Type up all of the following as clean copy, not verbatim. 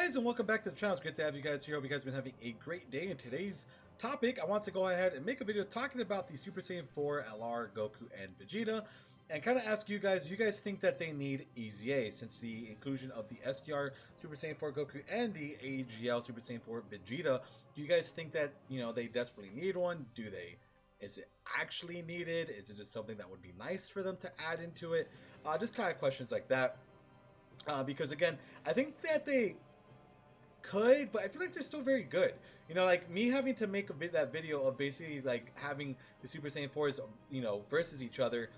guys, and welcome back to the channel. It's great to have you guys here. Hope you guys have been having a great day. In today's topic, I want to go ahead and make a video talking about the Super Saiyan 4 LR, Goku, and Vegeta, and kind of ask you guys, do you guys think that they need EZA since the inclusion of the SDR Super Saiyan 4 Goku and the AGL Super Saiyan 4 Vegeta? Do you guys think that, they desperately need one? Do they? Is it actually needed? Is it just something that would be nice for them to add into it? Just kind of questions like that. Because again, I think that they could, but I feel like they're still very good. Like me having to make that video of basically like having the Super Saiyan 4s, versus each other.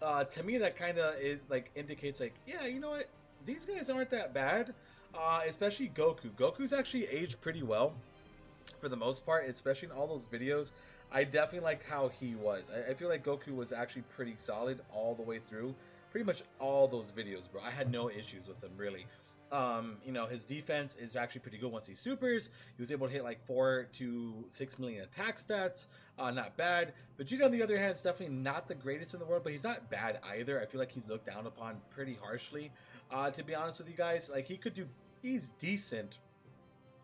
To me, that kind of is like indicates like, yeah, you know what, these guys aren't that bad. Especially Goku. Goku's actually aged pretty well for the most part, especially in all those videos. I definitely like how he was. I feel like Goku was actually pretty solid all the way through. Pretty much all those videos, bro. I had no issues with him, really. His defense is actually pretty good once he supers. He was able to hit like 4 to 6 million attack stats. Not bad. Vegeta, on the other hand, is definitely not the greatest in the world, but he's not bad either. I feel like he's looked down upon pretty harshly. To be honest with you guys, like he's decent.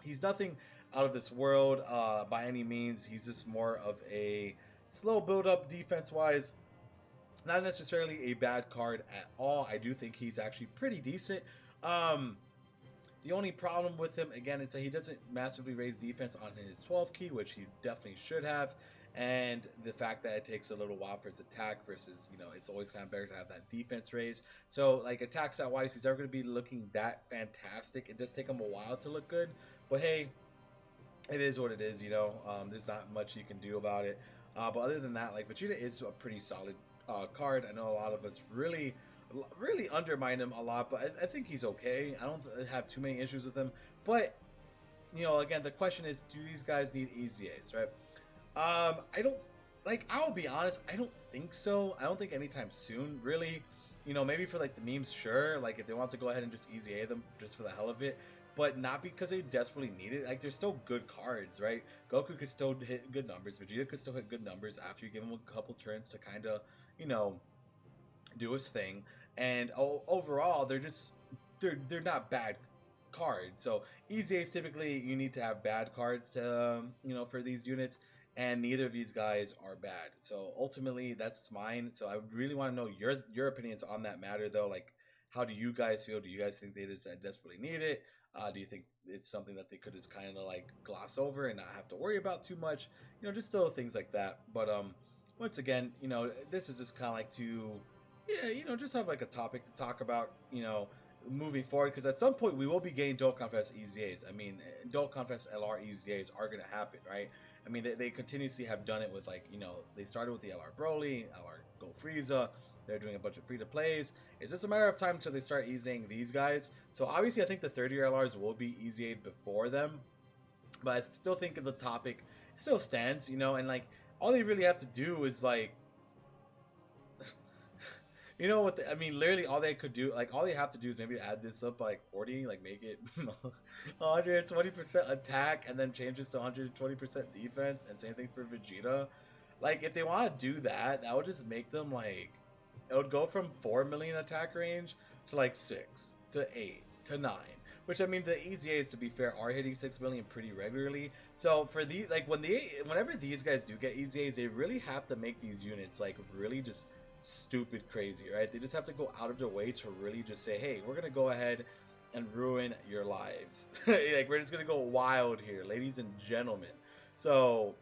He's nothing out of this world by any means. He's just more of a slow build up defense wise. Not necessarily a bad card at all. I do think he's actually pretty decent. The only problem with him, again, is that he doesn't massively raise defense on his 12 key, which he definitely should have. And the fact that it takes a little while for his attack versus, it's always kind of better to have that defense raise. So, like, attack stat wise, he's never going to be looking that fantastic. It does take him a while to look good. But hey, it is what it is, There's not much you can do about it. But other than that, like, Vegeta is a pretty solid card. I know a lot of us really undermine him a lot, but I think he's okay. I don't have too many issues with him. But again, the question is, do these guys need EZAs, right? I don't, like, I'll be honest, I don't think so. I don't think anytime soon, really. Maybe for like the memes, sure, like if they want to go ahead and just EZA them just for the hell of it, but not because they desperately need it. Like, they're still good cards, right? Goku could still hit good numbers. Vegeta could still hit good numbers after you give him a couple turns to kind of, do his thing. And overall, they're not bad cards. So EZAs, typically you need to have bad cards to for these units, and neither of these guys are bad. So ultimately, that's mine. So I really want to know your opinions on that matter, though. Like, how do you guys feel? Do you guys think they just desperately need it? Do you think it's something that they could just kind of like gloss over and not have to worry about too much? Just little things like that. But once again, this is just kind of like to, yeah, just have like a topic to talk about, moving forward, because at some point we will be getting Dokkan Fest EZAs. I mean, Dokkan Fest LR EZAs are going to happen, right? I mean, they continuously have done it with, like, they started with the LR Broly, LR Go Frieza. They're doing a bunch of free-to-plays. It's just a matter of time until they start EZAing these guys. So obviously, I think the 30-year LRs will be EZA'd before them. But I still think the topic still stands, and like, all they really have to do is like, I mean, literally all they could do, like, all they have to do is maybe add this up by like 40, like make it 120% attack and then change this to 120% defense, and same thing for Vegeta. Like, if they want to do that, that would just make them like, it would go from 4 million attack range to like 6 to 8 to 9. Which, I mean, the EZAs, to be fair, are hitting 6 million pretty regularly. So for the, like, whenever these guys do get EZAs, they really have to make these units like really just stupid crazy, right? They just have to go out of their way to really just say, hey, we're gonna go ahead and ruin your lives. Like, we're just gonna go wild here, ladies and gentlemen. So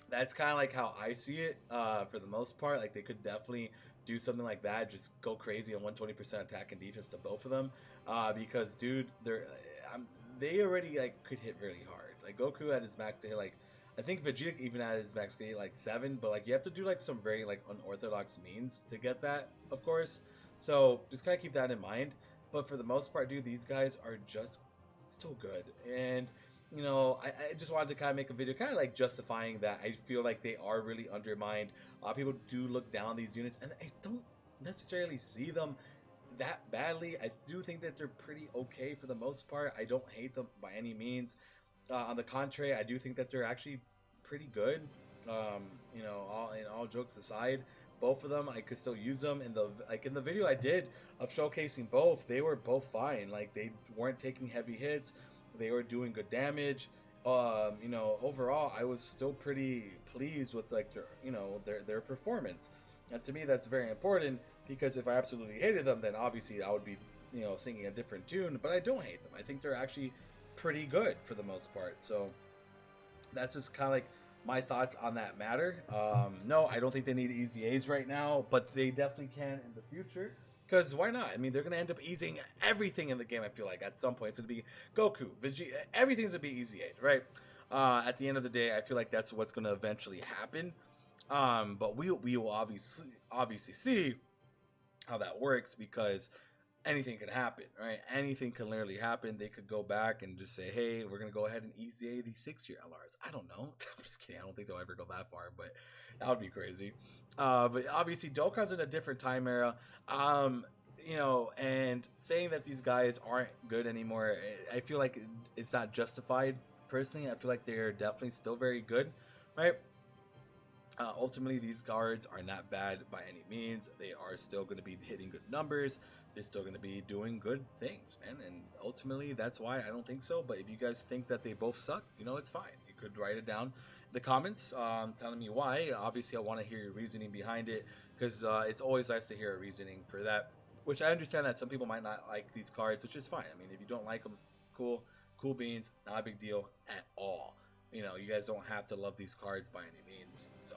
that's kind of like how I see it, for the most part. Like, they could definitely do something like that, just go crazy on 120% attack and defense to both of them, because dude, they already like could hit really hard. Like, Goku at his max to hit, like, I think Vegeta even at his max could hit like 7, but like you have to do like some very like unorthodox means to get that, of course. So just kind of keep that in mind. But for the most part, dude, these guys are just still good. And I just wanted to kind of make a video kind of like justifying that. I feel like they are really undermined. A lot of people do look down these units, and I don't necessarily see them that badly. I do think that they're pretty okay for the most part. I don't hate them by any means. On the contrary, I do think that they're actually pretty good. All jokes aside, both of them. I could still use them in the video I did of showcasing both. They were both fine. Like, they weren't taking heavy hits. They were doing good damage. You know, overall, I was still pretty pleased with like their performance. And to me, that's very important, because if I absolutely hated them, then obviously I would be, you know, singing a different tune. But I don't hate them. I think they're actually pretty good for the most part. So that's just kind of like my thoughts on that matter. No, I don't think they need EZAs right now, but they definitely can in the future. Because why not? I mean, they're going to end up easing everything in the game, I feel like. At some point, it's going to be Goku, Vegeta, everything's going to be EZA'd, right? At the end of the day, I feel like that's what's going to eventually happen. But we will obviously see how that works, because anything can happen, right? Anything can literally happen. They could go back and just say, hey, we're going to go ahead and EZA these 6-year LRs. I don't know. I'm just kidding. I don't think they'll ever go that far, but that would be crazy. But obviously, Dokkan's in a different time era. You know, and saying that these guys aren't good anymore, I feel like it's not justified. Personally, I feel like they're definitely still very good, right? Ultimately, these guards are not bad by any means. They are still going to be hitting good numbers. They're still going to be doing good things, man. And ultimately, that's why I don't think so. But if you guys think that they both suck, you know, it's fine. You could write it down in the comments, telling me why. Obviously, I want to hear your reasoning behind it, because it's always nice to hear a reasoning for that. Which I understand that some people might not like these cards, which is fine. I mean, if you don't like them, cool beans, not a big deal at all. You know, you guys don't have to love these cards by any means. So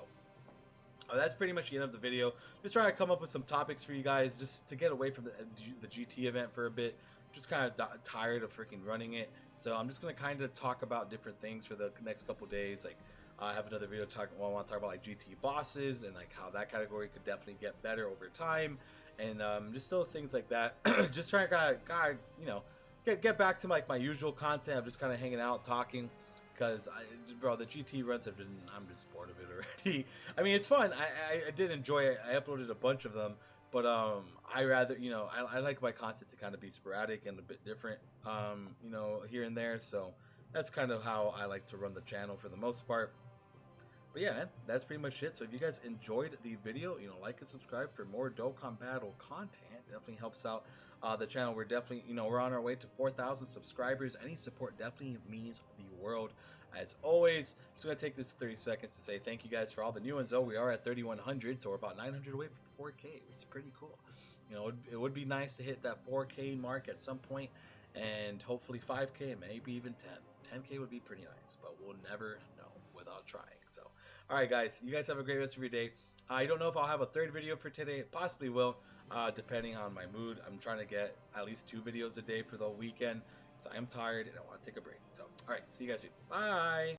that's pretty much the end of the video. Just trying to come up with some topics for you guys, just to get away from the GT event for a bit. Just kind of tired of freaking running it. So I'm just going to kind of talk about different things for the next couple days. Like, I have another video I want to talk about like GT bosses, and like how that category could definitely get better over time. And just still things like that. Just trying to kind of, you know, get back to like my usual content of just kind of hanging out, talking. Because, bro, the GT runs have been, I'm just bored of it already. I mean, it's fun. I did enjoy it. I uploaded a bunch of them. But I rather, you know, I like my content to kind of be sporadic and a bit different, you know, here and there. So that's kind of how I like to run the channel for the most part. But yeah, man, that's pretty much it. So if you guys enjoyed the video, you know, like and subscribe for more Dokkan Battle content. Definitely helps out the channel. We're definitely, you know, we're on our way to 4,000 subscribers. Any support definitely means the world. As always, just going to take this 30 seconds to say thank you guys for all the new ones. Though we are at 3,100, so we're about 900 away from 4K. It's pretty cool. You know, it would be nice to hit that 4K mark at some point, and hopefully 5K, maybe even 10. 10K would be pretty nice, but we'll never know without trying. So, all right, guys, you guys have a great rest of your day. I don't know if I'll have a third video for today. Possibly will, depending on my mood. I'm trying to get at least 2 videos a day for the weekend, because I am tired and I want to take a break. So, all right, see you guys soon. Bye.